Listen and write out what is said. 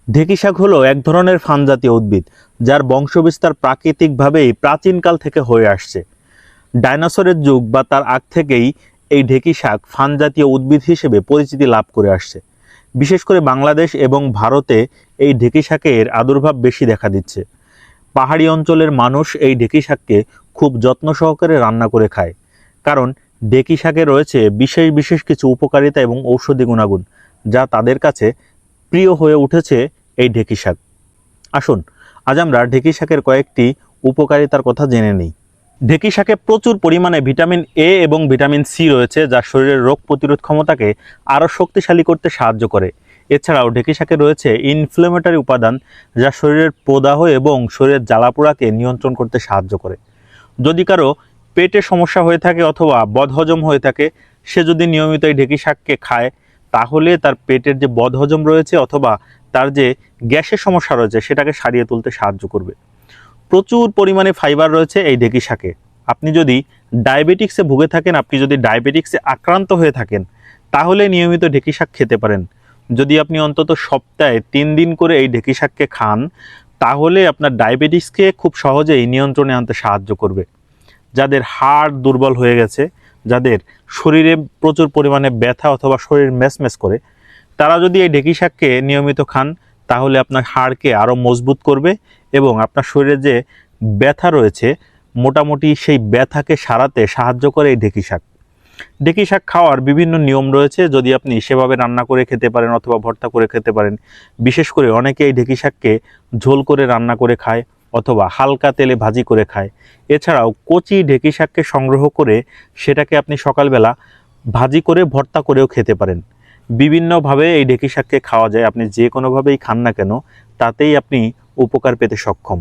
ঢেঁকি শাক হলো এক ধরনের ফান জাতীয় উদ্ভিদ, যার বংশবিস্তার প্রাকৃতিকভাবেই প্রাচীনকাল থেকে হয়ে আসছে। ডাইনোসরের যুগ বা তার আগ থেকেই এই ঢেঁকি শাক ফান জাতীয় উদ্ভিদ হিসেবে পরিচিতি লাভ করে আসছে। বিশেষ করে বাংলাদেশ এবং ভারতে এই ঢেঁকি শাকের আবির্ভাব বেশি দেখা দিচ্ছে। পাহাড়ি অঞ্চলের মানুষ এই ঢেঁকি শাককে খুব যত্ন সহকারে রান্না করে খায়, কারণ ঢেঁকি শাকে রয়েছে বিশেষ বিশেষ কিছু উপকারিতা এবং ঔষধি গুণাগুণ, যা তাদের কাছে প্রিয় হয়ে উঠেছে এই ঢেঁকি শাক। আসুন আজ আমরা ঢেঁকি শাকের কয়েকটি উপকারিতার কথা জেনে নিই। ঢেঁকি শাকে প্রচুর পরিমাণে ভিটামিন এ এবং ভিটামিন সি রয়েছে, যা শরীরের রোগ প্রতিরোধ ক্ষমতাকে আরও শক্তিশালী করতে সাহায্য করে। এছাড়াও ঢেঁকি শাকে রয়েছে ইনফ্লেমেটরি উপাদান, যা শরীরের প্রদাহ এবং শরীরের জ্বালাপোড়াকে নিয়ন্ত্রণ করতে সাহায্য করে। যদি কারো পেটে সমস্যা হয়ে থাকে অথবা বদহজম হয়ে থাকে, সে যদি নিয়মিত এই ঢেঁকি শাককে খায়, তাহলে তার পেটের যে বদহজম রয়েছে অথবা তার যে গ্যাসের সমস্যা রয়েছে সেটাকে সারিয়ে তুলতে সাহায্য করবে। প্রচুর পরিমাণে ফাইবার রয়েছে এই ঢেঁকি শাকে। আপনি যদি ডায়াবেটিক্সে ভুগে থাকেন, আপনি যদি ডায়াবেটিক্সে আক্রান্ত হয়ে থাকেন, তাহলে নিয়মিত ঢেঁকি শাক খেতে পারেন। যদি আপনি অন্তত সপ্তাহে 3 দিন করে এই ঢেঁকি শাককে খান, তাহলে আপনার ডায়াবেটিক্সকে খুব সহজেই নিয়ন্ত্রণে আনতে সাহায্য করবে। যাদের হাড় দুর্বল হয়ে গেছে, যাদের শরীরে প্রচুর পরিমাণে ব্যথা অথবা শরীর ম্যাচম্যাচ করে, তারা যদি এই ঢেঁকি শাককে নিয়মিত খান, তাহলে আপনার হাড়কে আরও মজবুত করবে এবং আপনার শরীরে যে ব্যথা রয়েছে মোটামুটি সেই ব্যথাকে সারাতে সাহায্য করে এই ঢেঁকি শাক। ঢেঁকি শাক খাওয়ার বিভিন্ন নিয়ম রয়েছে, যদি আপনি সেভাবে রান্না করে খেতে পারেন অথবা ভর্তা করে খেতে পারেন। বিশেষ করে অনেকে এই ঢেঁকি শাককে ঝোল করে রান্না করে খায় অথবা হালকা তেলে ভাজি করে খায়। এছাড়াও কচি ঢেঁকি শাককে সংগ্রহ করে সেটাকে আপনি সকালবেলা ভাজি করে ভর্তা করেও খেতে পারেন। বিভিন্নভাবে এই ঢেঁকি শাককে খাওয়া যায়, আপনি যে কোনোভাবেই খান না কেন তাতেই আপনি উপকার পেতে সক্ষম।